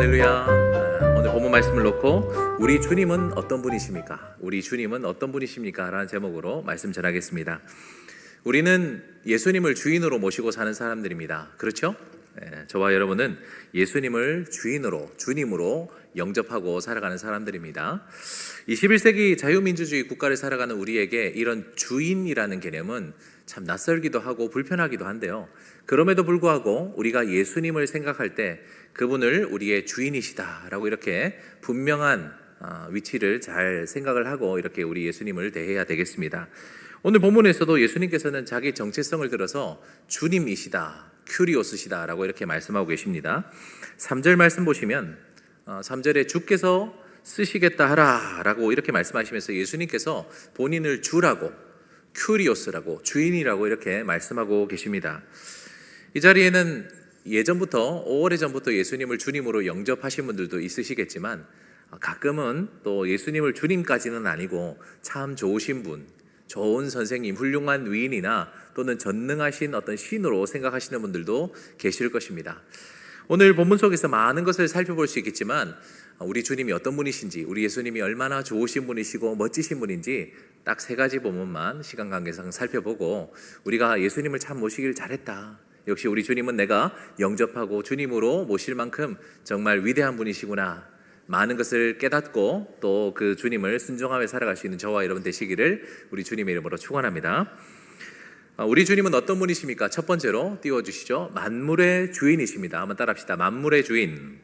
할렐루야. 오늘 본문 말씀을 놓고 우리 주님은 어떤 분이십니까? 우리 주님은 어떤 분이십니까? 라는 제목으로 말씀 전하겠습니다. 우리는 예수님을 주인으로 모시고 사는 사람들입니다. 그렇죠? 저와 여러분은 예수님을 주인으로, 주님으로 영접하고 살아가는 사람들입니다. 21세기 자유민주주의 국가를 살아가는 우리에게 이런 주인이라는 개념은 참 낯설기도 하고 불편하기도 한데요. 그럼에도 불구하고 우리가 예수님을 생각할 때 그분을 우리의 주인이시다라고 이렇게 분명한 위치를 잘 생각을 하고 이렇게 우리 예수님을 대해야 되겠습니다. 오늘 본문에서도 예수님께서는 자기 정체성을 들어서 주님이시다, 큐리오스시다라고 이렇게 말씀하고 계십니다. 3절 말씀 보시면 3절에 주께서 쓰시겠다 하라라고 이렇게 말씀하시면서 예수님께서 본인을 주라고, 큐리오스라고, 주인이라고 이렇게 말씀하고 계십니다. 이 자리에는 예전부터, 오래전부터 예수님을 주님으로 영접하신 분들도 있으시겠지만 가끔은 또 예수님을 주님까지는 아니고 참 좋으신 분, 좋은 선생님, 훌륭한 위인이나 또는 전능하신 어떤 신으로 생각하시는 분들도 계실 것입니다. 오늘 본문 속에서 많은 것을 살펴볼 수 있겠지만 우리 주님이 어떤 분이신지, 우리 예수님이 얼마나 좋으신 분이시고 멋지신 분인지 딱 3가지 본문만 시간 관계상 살펴보고 우리가 예수님을 참 모시길 잘했다, 역시 우리 주님은 내가 영접하고 주님으로 모실 만큼 정말 위대한 분이시구나, 많은 것을 깨닫고 또 그 주님을 순종하며 살아갈 수 있는 저와 여러분 되시기를 우리 주님의 이름으로 축원합니다. 우리 주님은 어떤 분이십니까? 첫 번째로 띄워주시죠. 만물의 주인이십니다. 한번 따라합시다. 만물의 주인.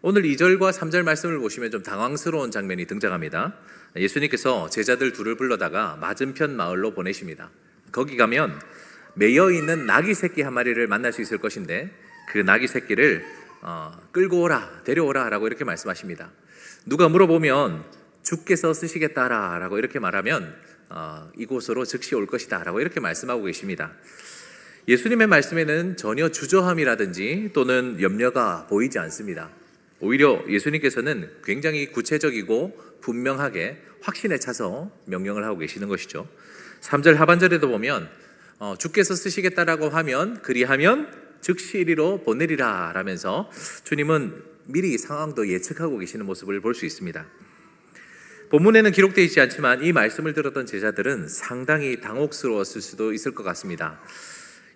오늘 2절과 3절 말씀을 보시면 좀 당황스러운 장면이 등장합니다. 예수님께서 제자들 둘을 불러다가 맞은편 마을로 보내십니다. 거기 가면 매여있는 나귀 새끼 한 마리를 만날 수 있을 것인데 그 나귀 새끼를 끌고 오라, 데려오라 라고 이렇게 말씀하십니다. 누가 물어보면 주께서 쓰시겠다라 라고 이렇게 말하면 이곳으로 즉시 올 것이다 라고 이렇게 말씀하고 계십니다. 예수님의 말씀에는 전혀 주저함이라든지 또는 염려가 보이지 않습니다. 오히려 예수님께서는 굉장히 구체적이고 분명하게 확신에 차서 명령을 하고 계시는 것이죠. 3절 하반절에도 보면 주께서 쓰시겠다라고 하면 그리하면 즉시 이리로 보내리라 라면서 주님은 미리 상황도 예측하고 계시는 모습을 볼 수 있습니다. 본문에는 기록되어 있지 않지만 이 말씀을 들었던 제자들은 상당히 당혹스러웠을 수도 있을 것 같습니다.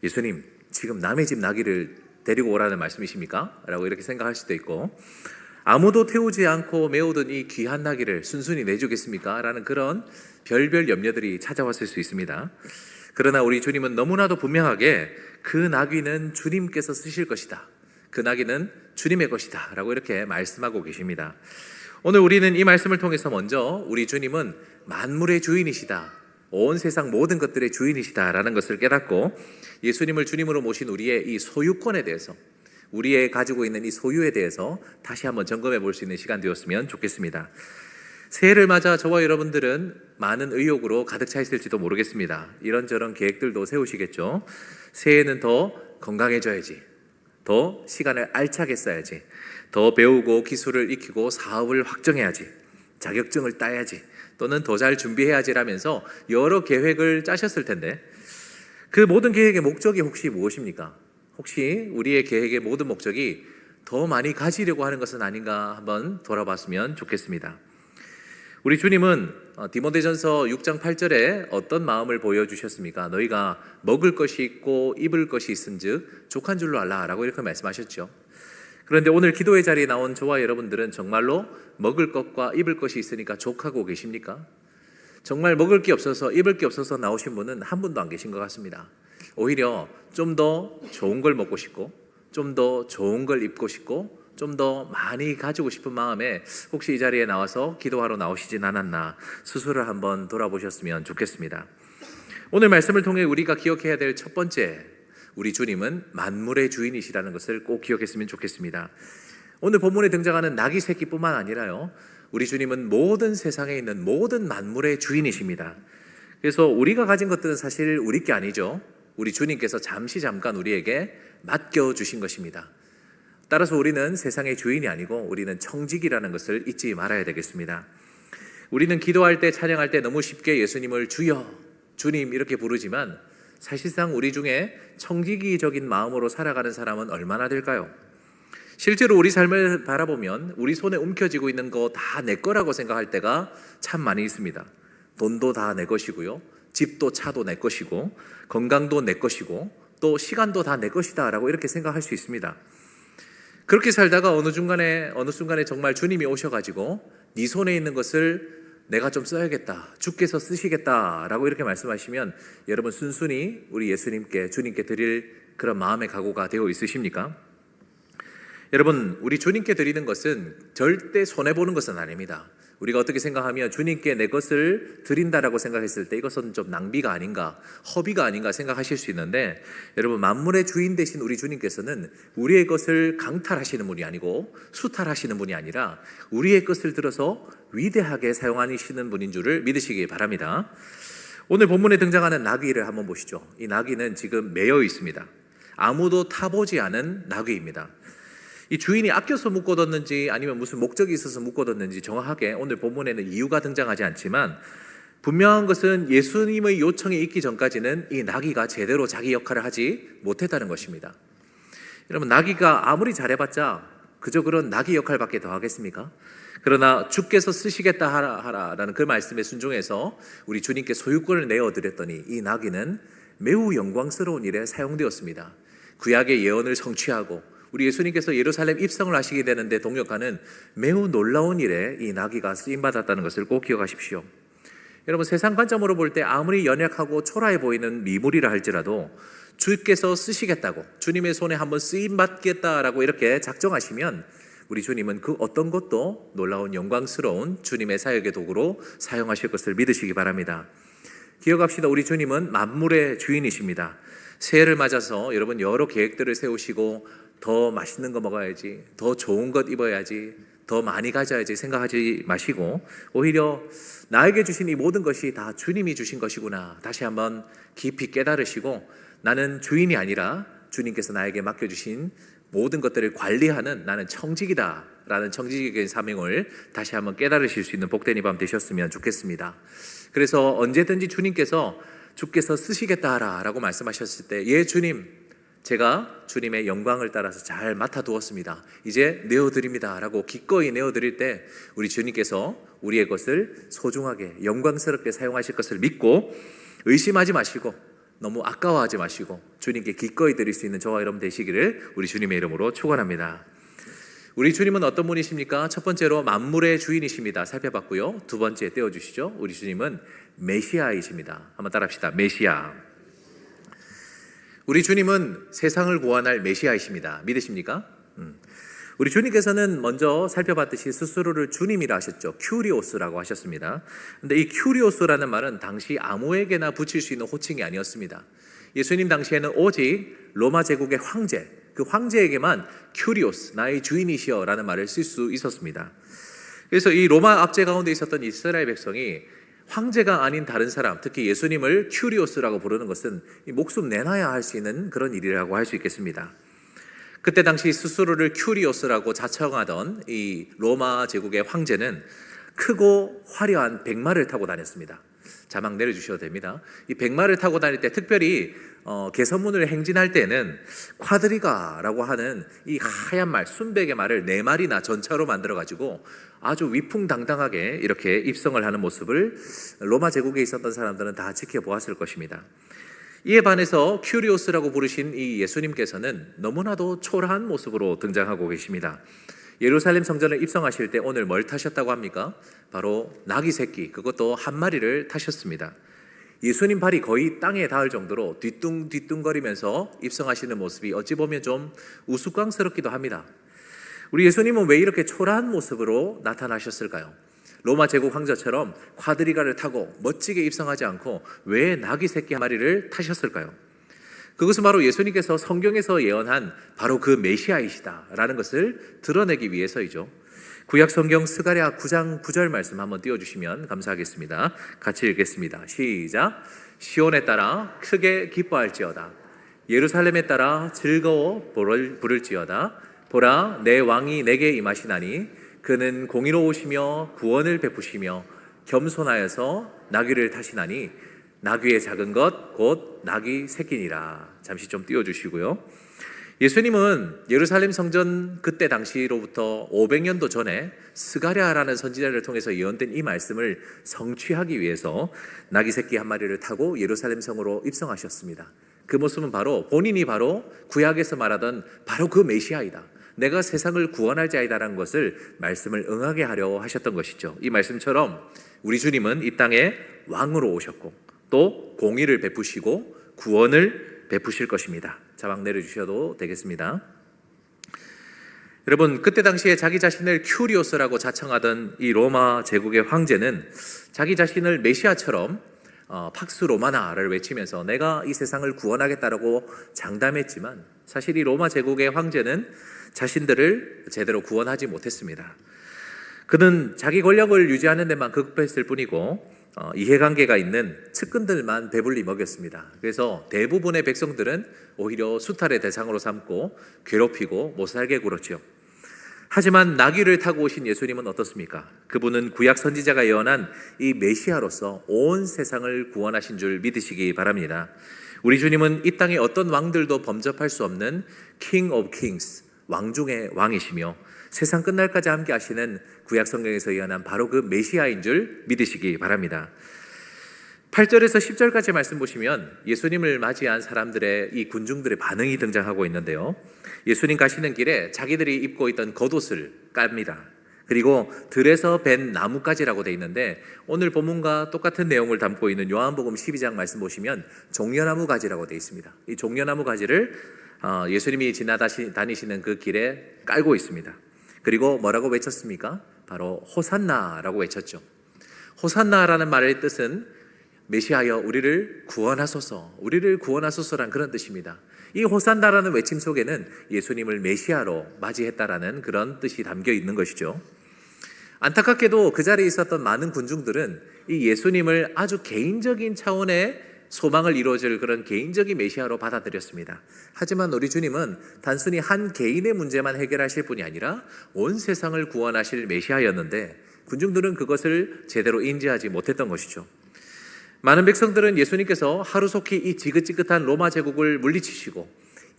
예수님, 지금 남의 집 나귀를 데리고 오라는 말씀이십니까? 라고 이렇게 생각할 수도 있고, 아무도 태우지 않고 메우던 이 귀한 나귀를 순순히 내주겠습니까? 라는 그런 별별 염려들이 찾아왔을 수 있습니다. 그러나 우리 주님은 너무나도 분명하게 그 나귀는 주님께서 쓰실 것이다, 그 나귀는 주님의 것이다 라고 이렇게 말씀하고 계십니다. 오늘 우리는 이 말씀을 통해서 먼저 우리 주님은 만물의 주인이시다, 온 세상 모든 것들의 주인이시다 라는 것을 깨닫고 예수님을 주님으로 모신 우리의 이 소유권에 대해서, 우리의 가지고 있는 이 소유에 대해서 다시 한번 점검해 볼 수 있는 시간 되었으면 좋겠습니다. 새해를 맞아 저와 여러분들은 많은 의욕으로 가득 차 있을지도 모르겠습니다. 이런저런 계획들도 세우시겠죠. 새해에는 더 건강해져야지, 더 시간을 알차게 써야지, 더 배우고 기술을 익히고 사업을 확정해야지, 자격증을 따야지, 또는 더 잘 준비해야지 라면서 여러 계획을 짜셨을 텐데 그 모든 계획의 목적이 혹시 무엇입니까? 혹시 우리의 계획의 모든 목적이 더 많이 가지려고 하는 것은 아닌가 한번 돌아봤으면 좋겠습니다. 우리 주님은 디모데전서 6장 8절에 어떤 마음을 보여주셨습니까? 너희가 먹을 것이 있고 입을 것이 있은즉 족한 줄로 알라 라고 이렇게 말씀하셨죠. 그런데 오늘 기도의 자리에 나온 저와 여러분들은 정말로 먹을 것과 입을 것이 있으니까 족하고 계십니까? 정말 먹을 게 없어서 입을 게 없어서 나오신 분은 한 분도 안 계신 것 같습니다. 오히려 좀 더 좋은 걸 먹고 싶고 좀 더 좋은 걸 입고 싶고 좀 더 많이 가지고 싶은 마음에 혹시 이 자리에 나와서 기도하러 나오시진 않았나 스스로를 한번 돌아보셨으면 좋겠습니다. 오늘 말씀을 통해 우리가 기억해야 될 첫 번째, 우리 주님은 만물의 주인이시라는 것을 꼭 기억했으면 좋겠습니다. 오늘 본문에 등장하는 나귀 새끼뿐만 아니라요, 우리 주님은 모든 세상에 있는 모든 만물의 주인이십니다. 그래서 우리가 가진 것들은 사실 우리 게 아니죠. 우리 주님께서 잠깐 우리에게 맡겨주신 것입니다. 따라서 우리는 세상의 주인이 아니고 우리는 청직이라는 것을 잊지 말아야 되겠습니다. 우리는 기도할 때, 찬양할 때 너무 쉽게 예수님을 주여, 주님 이렇게 부르지만 사실상 우리 중에 청지기적인 마음으로 살아가는 사람은 얼마나 될까요? 실제로 우리 삶을 바라보면 우리 손에 움켜쥐고 있는 거 다 내 거라고 생각할 때가 참 많이 있습니다. 돈도 다 내 것이고요, 집도 차도 내 것이고, 건강도 내 것이고, 또 시간도 다 내 것이다 라고 이렇게 생각할 수 있습니다. 그렇게 살다가 어느 순간에 정말 주님이 오셔가지고 네 손에 있는 것을 내가 좀 써야겠다, 주께서 쓰시겠다 라고 이렇게 말씀하시면 여러분 순순히 우리 예수님께, 주님께 드릴 그런 마음의 각오가 되어 있으십니까? 여러분, 우리 주님께 드리는 것은 절대 손해보는 것은 아닙니다. 우리가 어떻게 생각하면 주님께 내 것을 드린다라고 생각했을 때 이것은 좀 낭비가 아닌가, 허비가 아닌가 생각하실 수 있는데, 여러분, 만물의 주인 되신 우리 주님께서는 우리의 것을 강탈하시는 분이 아니고 수탈하시는 분이 아니라 우리의 것을 들어서 위대하게 사용하시는 분인 줄을 믿으시기 바랍니다. 오늘 본문에 등장하는 나귀를 한번 보시죠. 이 나귀는 지금 매여 있습니다. 아무도 타보지 않은 나귀입니다. 이 주인이 아껴서 묶어뒀는지 아니면 무슨 목적이 있어서 묶어뒀는지 정확하게 오늘 본문에는 이유가 등장하지 않지만, 분명한 것은 예수님의 요청이 있기 전까지는 이 나귀가 제대로 자기 역할을 하지 못했다는 것입니다. 여러분, 나귀가 아무리 잘해봤자 그저 그런 나귀 역할밖에 더 하겠습니까? 그러나 주께서 쓰시겠다 하라라는 그 말씀에 순종해서 우리 주님께 소유권을 내어드렸더니 이 나귀는 매우 영광스러운 일에 사용되었습니다. 구약의 예언을 성취하고 우리 예수님께서 예루살렘 입성을 하시게 되는데 동역하는 매우 놀라운 일에 이 나귀가 쓰임받았다는 것을 꼭 기억하십시오. 여러분, 세상 관점으로 볼 때 아무리 연약하고 초라해 보이는 미물이라 할지라도 주께서 쓰시겠다고, 주님의 손에 한번 쓰임받겠다라고 이렇게 작정하시면 우리 주님은 그 어떤 것도 놀라운 영광스러운 주님의 사역의 도구로 사용하실 것을 믿으시기 바랍니다. 기억합시다. 우리 주님은 만물의 주인이십니다. 새해를 맞아서 여러분 여러 계획들을 세우시고 더 맛있는 거 먹어야지, 더 좋은 것 입어야지, 더 많이 가져야지 생각하지 마시고 오히려 나에게 주신 이 모든 것이 다 주님이 주신 것이구나 다시 한번 깊이 깨달으시고, 나는 주인이 아니라 주님께서 나에게 맡겨주신 모든 것들을 관리하는 나는 청직이다 라는 청직의 사명을 다시 한번 깨달으실 수 있는 복된 이 밤 되셨으면 좋겠습니다. 그래서 언제든지 주께서 쓰시겠다 하라 라고 말씀하셨을 때, 예 주님, 제가 주님의 영광을 따라서 잘 맡아두었습니다, 이제 내어드립니다 라고 기꺼이 내어드릴 때 우리 주님께서 우리의 것을 소중하게 영광스럽게 사용하실 것을 믿고 의심하지 마시고 너무 아까워하지 마시고 주님께 기꺼이 드릴 수 있는 저와 여러분 되시기를 우리 주님의 이름으로 축원합니다. 우리 주님은 어떤 분이십니까? 첫 번째로 만물의 주인이십니다. 살펴봤고요. 두 번째 떼어주시죠. 우리 주님은 메시아이십니다. 한번 따라합시다. 메시아. 우리 주님은 세상을 구원할 메시아이십니다. 믿으십니까? 우리 주님께서는 먼저 살펴봤듯이 스스로를 주님이라 하셨죠. 큐리오스라고 하셨습니다. 근데 이 큐리오스라는 말은 당시 아무에게나 붙일 수 있는 호칭이 아니었습니다. 예수님 당시에는 오직 로마 제국의 황제, 그 황제에게만 큐리오스, 나의 주인이시여 라는 말을 쓸 수 있었습니다. 그래서 이 로마 압제 가운데 있었던 이스라엘 백성이 황제가 아닌 다른 사람, 특히 예수님을 큐리오스라고 부르는 것은 목숨 내놔야 할 수 있는 그런 일이라고 할 수 있겠습니다. 그때 당시 스스로를 큐리오스라고 자청하던 이 로마 제국의 황제는 크고 화려한 백마를 타고 다녔습니다. 자막 내려주셔도 됩니다. 이 백마를 타고 다닐 때 특별히 개선문을 행진할 때는 쿼드리가라고 하는 이 하얀 말, 순백의 말을 4마리나 전차로 만들어가지고 아주 위풍당당하게 이렇게 입성을 하는 모습을 로마 제국에 있었던 사람들은 다 지켜보았을 것입니다. 이에 반해서 큐리오스라고 부르신 이 예수님께서는 너무나도 초라한 모습으로 등장하고 계십니다. 예루살렘 성전을 입성하실 때 오늘 뭘 타셨다고 합니까? 바로 나귀 새끼, 그것도 한 마리를 타셨습니다. 예수님 발이 거의 땅에 닿을 정도로 뒤뚱뒤뚱거리면서 입성하시는 모습이 어찌 보면 좀 우스꽝스럽기도 합니다. 우리 예수님은 왜 이렇게 초라한 모습으로 나타나셨을까요? 로마 제국 황제처럼 쿼드리가를 타고 멋지게 입성하지 않고 왜 나귀 새끼 한 마리를 타셨을까요? 그것은 바로 예수님께서 성경에서 예언한 바로 그 메시아이시다라는 것을 드러내기 위해서이죠. 구약 성경 스가랴 9장 9절 말씀 한번 띄워주시면 감사하겠습니다. 같이 읽겠습니다. 시작. 시온에 따라 크게 기뻐할지어다. 예루살렘에 따라 즐거워 부를지어다. 보라, 내 왕이 내게 임하시나니 그는 공의로우시며 구원을 베푸시며 겸손하여서 나귀를 타시나니 나귀의 작은 것 곧 나귀 새끼니라. 잠시 좀 띄워주시고요. 예수님은 예루살렘 성전 그때 당시로부터 500년도 전에 스가랴라는 선지자를 통해서 예언된 이 말씀을 성취하기 위해서 나귀 새끼 한 마리를 타고 예루살렘 성으로 입성하셨습니다. 그 모습은 바로 본인이 바로 구약에서 말하던 바로 그 메시아이다, 내가 세상을 구원할 자이다라는 것을 말씀을 응하게 하려 하셨던 것이죠. 이 말씀처럼 우리 주님은 이 땅에 왕으로 오셨고 또 공의를 베푸시고 구원을 베푸실 것입니다. 자막 내려주셔도 되겠습니다. 여러분, 그때 당시에 자기 자신을 큐리오스라고 자청하던 이 로마 제국의 황제는 자기 자신을 메시아처럼 팍스 로마나를 외치면서 내가 이 세상을 구원하겠다라고 장담했지만 사실 이 로마 제국의 황제는 자신들을 제대로 구원하지 못했습니다. 그는 자기 권력을 유지하는 데만 급급했을 뿐이고 이해관계가 있는 측근들만 배불리 먹였습니다. 그래서 대부분의 백성들은 오히려 수탈의 대상으로 삼고 괴롭히고 못살게 굴었죠. 하지만 나귀를 타고 오신 예수님은 어떻습니까? 그분은 구약 선지자가 예언한 이 메시아로서 온 세상을 구원하신 줄 믿으시기 바랍니다. 우리 주님은 이 땅의 어떤 왕들도 범접할 수 없는 King of Kings, 왕 중의 왕이시며 세상 끝날까지 함께 하시는 구약 성경에서 예언한 바로 그 메시아인 줄 믿으시기 바랍니다. 8절에서 10절까지 말씀 보시면 예수님을 맞이한 사람들의 이 군중들의 반응이 등장하고 있는데요. 예수님 가시는 길에 자기들이 입고 있던 겉옷을 깝니다. 그리고 들에서 벤 나뭇가지라고 되어 있는데 오늘 본문과 똑같은 내용을 담고 있는 요한복음 12장 말씀 보시면 종려나무 가지라고 되어 있습니다. 이 종려나무 가지를 예수님이 지나다니시는 그 길에 깔고 있습니다. 그리고 뭐라고 외쳤습니까? 바로 호산나라고 외쳤죠. 호산나라는 말의 뜻은 메시아여 우리를 구원하소서, 우리를 구원하소서란 그런 뜻입니다. 이 호산나라는 외침 속에는 예수님을 메시아로 맞이했다라는 그런 뜻이 담겨 있는 것이죠. 안타깝게도 그 자리에 있었던 많은 군중들은 이 예수님을 아주 개인적인 차원의 소망을 이루어질 그런 개인적인 메시아로 받아들였습니다. 하지만 우리 주님은 단순히 한 개인의 문제만 해결하실 분이 아니라 온 세상을 구원하실 메시아였는데 군중들은 그것을 제대로 인지하지 못했던 것이죠. 많은 백성들은 예수님께서 하루속히 이 지긋지긋한 로마 제국을 물리치시고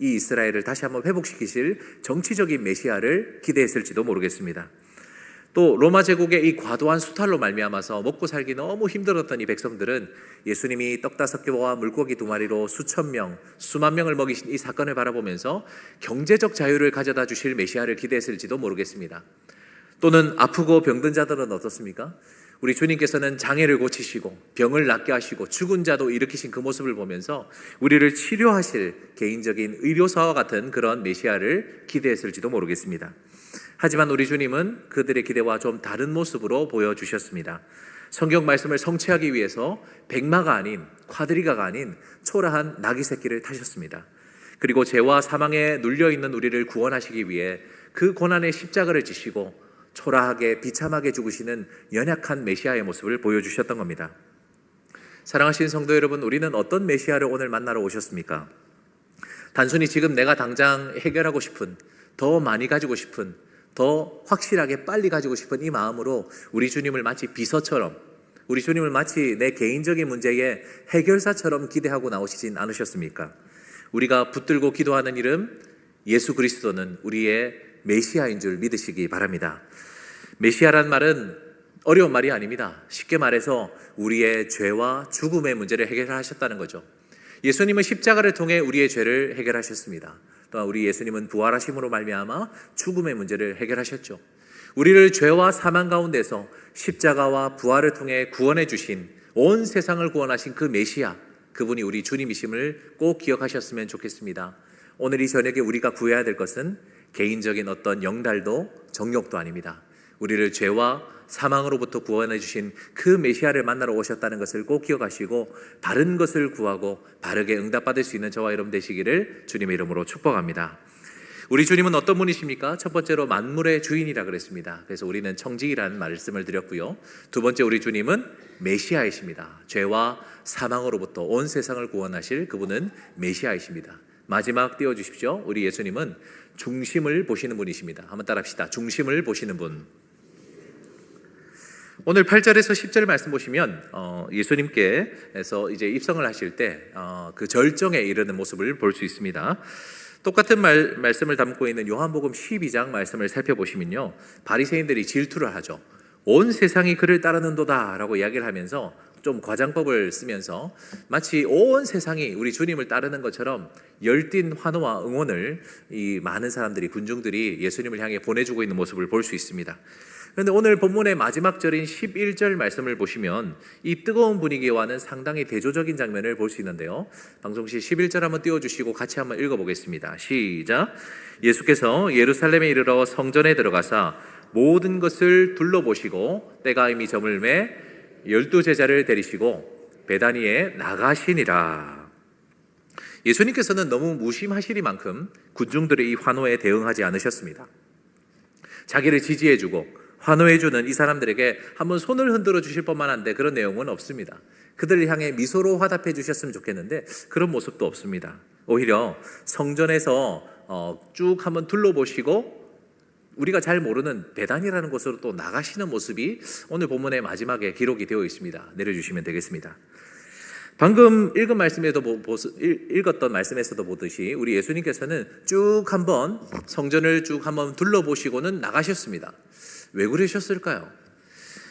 이 이스라엘을 다시 한번 회복시키실 정치적인 메시아를 기대했을지도 모르겠습니다. 또 로마 제국의 이 과도한 수탈로 말미암아서 먹고 살기 너무 힘들었던 이 백성들은 예수님이 떡 5개와 물고기 2마리로 수천 명, 수만 명을 먹이신 이 사건을 바라보면서 경제적 자유를 가져다 주실 메시아를 기대했을지도 모르겠습니다. 또는 아프고 병든 자들은 어떻습니까? 우리 주님께서는 장애를 고치시고 병을 낫게 하시고 죽은 자도 일으키신 그 모습을 보면서 우리를 치료하실 개인적인 의료사와 같은 그런 메시아를 기대했을지도 모르겠습니다. 하지만 우리 주님은 그들의 기대와 좀 다른 모습으로 보여주셨습니다. 성경 말씀을 성취하기 위해서 백마가 아닌 콰드리가가 아닌 초라한 나귀 새끼를 타셨습니다. 그리고 죄와 사망에 눌려있는 우리를 구원하시기 위해 그 고난의 십자가를 지시고 초라하게 비참하게 죽으시는 연약한 메시아의 모습을 보여주셨던 겁니다. 사랑하시는 성도 여러분, 우리는 어떤 메시아를 오늘 만나러 오셨습니까? 단순히 지금 내가 당장 해결하고 싶은, 더 많이 가지고 싶은, 더 확실하게 빨리 가지고 싶은 이 마음으로 우리 주님을 마치 비서처럼, 우리 주님을 마치 내 개인적인 문제의 해결사처럼 기대하고 나오시진 않으셨습니까? 우리가 붙들고 기도하는 이름 예수 그리스도는 우리의 메시아인 줄 믿으시기 바랍니다. 메시아란 말은 어려운 말이 아닙니다. 쉽게 말해서 우리의 죄와 죽음의 문제를 해결하셨다는 거죠. 예수님은 십자가를 통해 우리의 죄를 해결하셨습니다. 또한 우리 예수님은 부활하심으로 말미암아 죽음의 문제를 해결하셨죠. 우리를 죄와 사망 가운데서 십자가와 부활을 통해 구원해 주신, 온 세상을 구원하신 그 메시아, 그분이 우리 주님이심을 꼭 기억하셨으면 좋겠습니다. 오늘 이 저녁에 우리가 구해야 될 것은 개인적인 어떤 영달도 정욕도 아닙니다. 우리를 죄와 사망으로부터 구원해 주신 그 메시아를 만나러 오셨다는 것을 꼭 기억하시고 바른 것을 구하고 바르게 응답받을 수 있는 저와 여러분 되시기를 주님의 이름으로 축복합니다. 우리 주님은 어떤 분이십니까? 첫 번째로 만물의 주인이라 그랬습니다. 그래서 우리는 청지기라는 말씀을 드렸고요. 두 번째, 우리 주님은 메시아이십니다. 죄와 사망으로부터 온 세상을 구원하실 그분은 메시아이십니다. 마지막 띄워주십시오. 우리 예수님은 중심을 보시는 분이십니다. 한번 따라합시다. 중심을 보시는 분. 오늘 8절에서 10절 말씀 보시면 예수님께서 이제 입성을 하실 때 그 절정에 이르는 모습을 볼 수 있습니다. 똑같은 말씀을 담고 있는 요한복음 12장 말씀을 살펴보시면요, 바리새인들이 질투를 하죠. 온 세상이 그를 따르는도다 라고 이야기를 하면서 좀 과장법을 쓰면서 마치 온 세상이 우리 주님을 따르는 것처럼 열띤 환호와 응원을 이 많은 사람들이, 군중들이 예수님을 향해 보내주고 있는 모습을 볼 수 있습니다. 그런데 오늘 본문의 마지막 절인 11절 말씀을 보시면 이 뜨거운 분위기와는 상당히 대조적인 장면을 볼 수 있는데요, 방송시 11절 한번 띄워주시고 같이 한번 읽어보겠습니다. 시작. 예수께서 예루살렘에 이르러 성전에 들어가사 모든 것을 둘러보시고 때가 이미 저물매 12제자를 데리시고 베다니에 나가시니라. 예수님께서는 너무 무심하시리만큼 군중들의 이 환호에 대응하지 않으셨습니다. 자기를 지지해주고 환호해주는 이 사람들에게 한번 손을 흔들어 주실 법만 한데 그런 내용은 없습니다. 그들을 향해 미소로 화답해 주셨으면 좋겠는데 그런 모습도 없습니다. 오히려 성전에서 쭉 한번 둘러보시고 우리가 잘 모르는 베단이라는 곳으로 또 나가시는 모습이 오늘 본문의 마지막에 기록이 되어 있습니다. 내려주시면 되겠습니다. 방금 읽었던 말씀에서도 보듯이 우리 예수님께서는 쭉 한번 성전을 쭉 한번 둘러보시고는 나가셨습니다. 왜 그러셨을까요?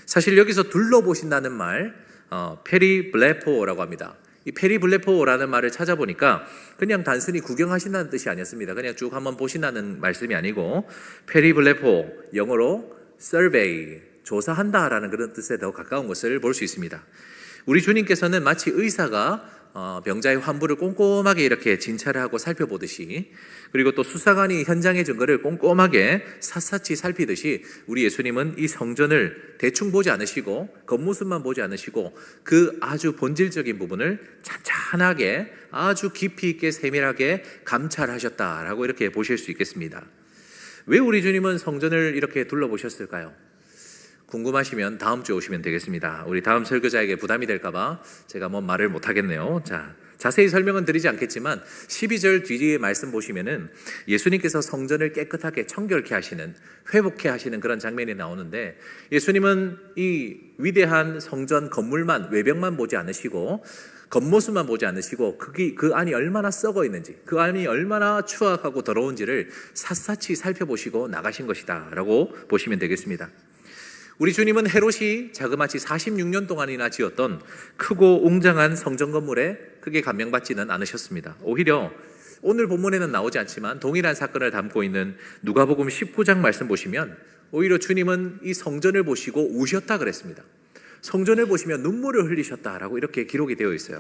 사실 여기서 둘러보신다는 말, 페리블레포라고 합니다. 이 페리블레포라는 말을 찾아보니까 그냥 단순히 구경하신다는 뜻이 아니었습니다. 그냥 쭉 한번 보신다는 말씀이 아니고 페리블레포, 영어로 survey, 조사한다라는 그런 뜻에 더 가까운 것을 볼 수 있습니다. 우리 주님께서는 마치 의사가 병자의 환부를 꼼꼼하게 이렇게 진찰을 하고 살펴보듯이, 그리고 또 수사관이 현장의 증거를 꼼꼼하게 샅샅이 살피듯이 우리 예수님은 이 성전을 대충 보지 않으시고 겉모습만 보지 않으시고 그 아주 본질적인 부분을 찬찬하게 아주 깊이 있게 세밀하게 감찰하셨다라고 이렇게 보실 수 있겠습니다. 왜 우리 주님은 성전을 이렇게 둘러보셨을까요? 궁금하시면 다음 주에 오시면 되겠습니다. 우리 다음 설교자에게 부담이 될까봐 제가 말을 못하겠네요. 자, 자세히 설명은 드리지 않겠지만 12절 뒤에 말씀 보시면은 예수님께서 성전을 깨끗하게 청결케 하시는, 회복케 하시는 그런 장면이 나오는데, 예수님은 이 위대한 성전 건물만, 외벽만 보지 않으시고 겉모습만 보지 않으시고 그 안이 얼마나 썩어 있는지, 그 안이 얼마나 추악하고 더러운지를 샅샅이 살펴보시고 나가신 것이다 라고 보시면 되겠습니다. 우리 주님은 헤롯이 자그마치 46년 동안이나 지었던 크고 웅장한 성전 건물에 크게 감명받지는 않으셨습니다. 오히려 오늘 본문에는 나오지 않지만 동일한 사건을 담고 있는 누가복음 19장 말씀 보시면 오히려 주님은 이 성전을 보시고 우셨다 그랬습니다. 성전을 보시면 눈물을 흘리셨다라고 이렇게 기록이 되어 있어요.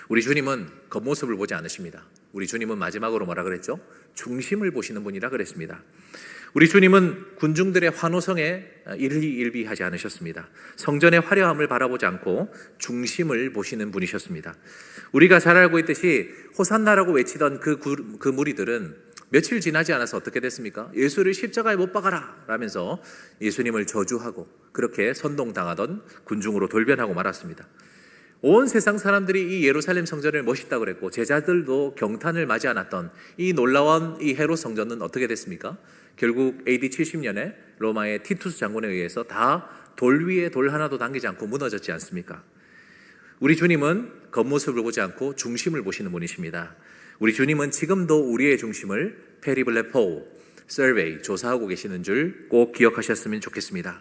우리 주님은 겉모습을 보지 않으십니다. 우리 주님은 마지막으로 뭐라 그랬죠? 중심을 보시는 분이라 그랬습니다. 우리 주님은 군중들의 환호성에 일희일비하지 않으셨습니다. 성전의 화려함을 바라보지 않고 중심을 보시는 분이셨습니다. 우리가 잘 알고 있듯이 호산나라고 외치던 그 무리들은 며칠 지나지 않아서 어떻게 됐습니까? 예수를 십자가에 못 박아라 라면서 예수님을 저주하고 그렇게 선동당하던 군중으로 돌변하고 말았습니다. 온 세상 사람들이 이 예루살렘 성전을 멋있다고 그랬고 제자들도 경탄을 맞이 않았던 이 놀라운 이 헤롯 성전은 어떻게 됐습니까? 결국 AD 70년에 로마의 티투스 장군에 의해서 다 돌 위에 돌 하나도 당기지 않고 무너졌지 않습니까? 우리 주님은 겉모습을 보지 않고 중심을 보시는 분이십니다. 우리 주님은 지금도 우리의 중심을 페리블레포, 서베이, 조사하고 계시는 줄 꼭 기억하셨으면 좋겠습니다.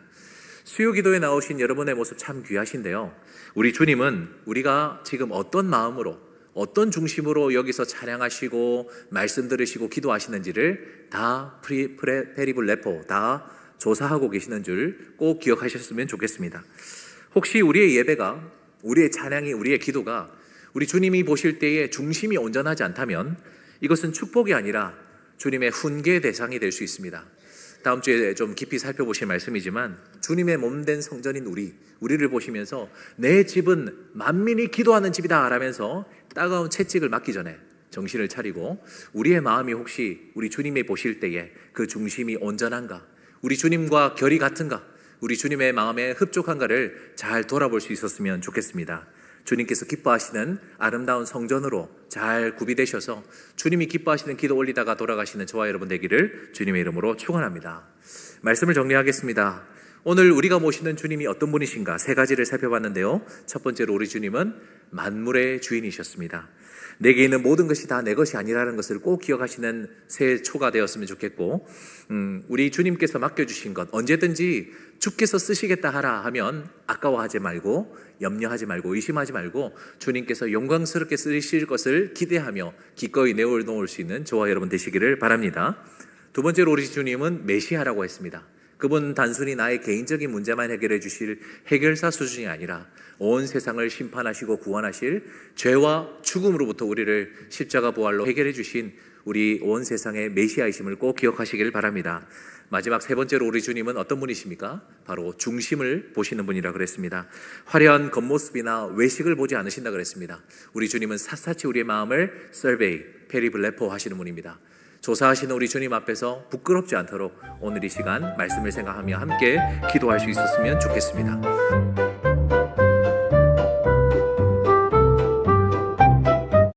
수요기도에 나오신 여러분의 모습 참 귀하신데요, 우리 주님은 우리가 지금 어떤 마음으로, 어떤 중심으로 여기서 찬양하시고 말씀 들으시고 기도하시는지를 다 페리블레포, 다 조사하고 계시는 줄 꼭 기억하셨으면 좋겠습니다. 혹시 우리의 예배가, 우리의 찬양이, 우리의 기도가 우리 주님이 보실 때에 중심이 온전하지 않다면 이것은 축복이 아니라 주님의 훈계의 대상이 될 수 있습니다. 다음 주에 좀 깊이 살펴보실 말씀이지만 주님의 몸된 성전인 우리를 보시면서 내 집은 만민이 기도하는 집이다 라면서 따가운 채찍을 맞기 전에 정신을 차리고 우리의 마음이 혹시 우리 주님이 보실 때에 그 중심이 온전한가, 우리 주님과 결이 같은가, 우리 주님의 마음에 흡족한가를 잘 돌아볼 수 있었으면 좋겠습니다. 주님께서 기뻐하시는 아름다운 성전으로 잘 구비되셔서 주님이 기뻐하시는 기도 올리다가 돌아가시는 저와 여러분 되기를 주님의 이름으로 축원합니다. 말씀을 정리하겠습니다. 오늘 우리가 모시는 주님이 어떤 분이신가 세 가지를 살펴봤는데요, 첫 번째로 우리 주님은 만물의 주인이셨습니다. 내게 있는 모든 것이 다 내 것이 아니라는 것을 꼭 기억하시는 새해 초가 되었으면 좋겠고, 우리 주님께서 맡겨주신 것 언제든지 주께서 쓰시겠다 하라 하면 아까워하지 말고, 염려하지 말고, 의심하지 말고 주님께서 영광스럽게 쓰실 것을 기대하며 기꺼이 내어놓을 수 있는 저와 여러분 되시기를 바랍니다. 두 번째로 우리 주님은 메시아라고 했습니다. 그분 단순히 나의 개인적인 문제만 해결해 주실 해결사 수준이 아니라 온 세상을 심판하시고 구원하실, 죄와 죽음으로부터 우리를 십자가 부활로 해결해 주신 우리 온 세상의 메시아이심을 꼭 기억하시길 바랍니다. 마지막 세 번째로 우리 주님은 어떤 분이십니까? 바로 중심을 보시는 분이라 그랬습니다. 화려한 겉모습이나 외식을 보지 않으신다 그랬습니다. 우리 주님은 샅샅이 우리의 마음을 서베이, 페리블레포 하시는 분입니다. 조사하시는 우리 주님 앞에서 부끄럽지 않도록 오늘 이 시간 말씀을 생각하며 함께 기도할 수 있었으면 좋겠습니다.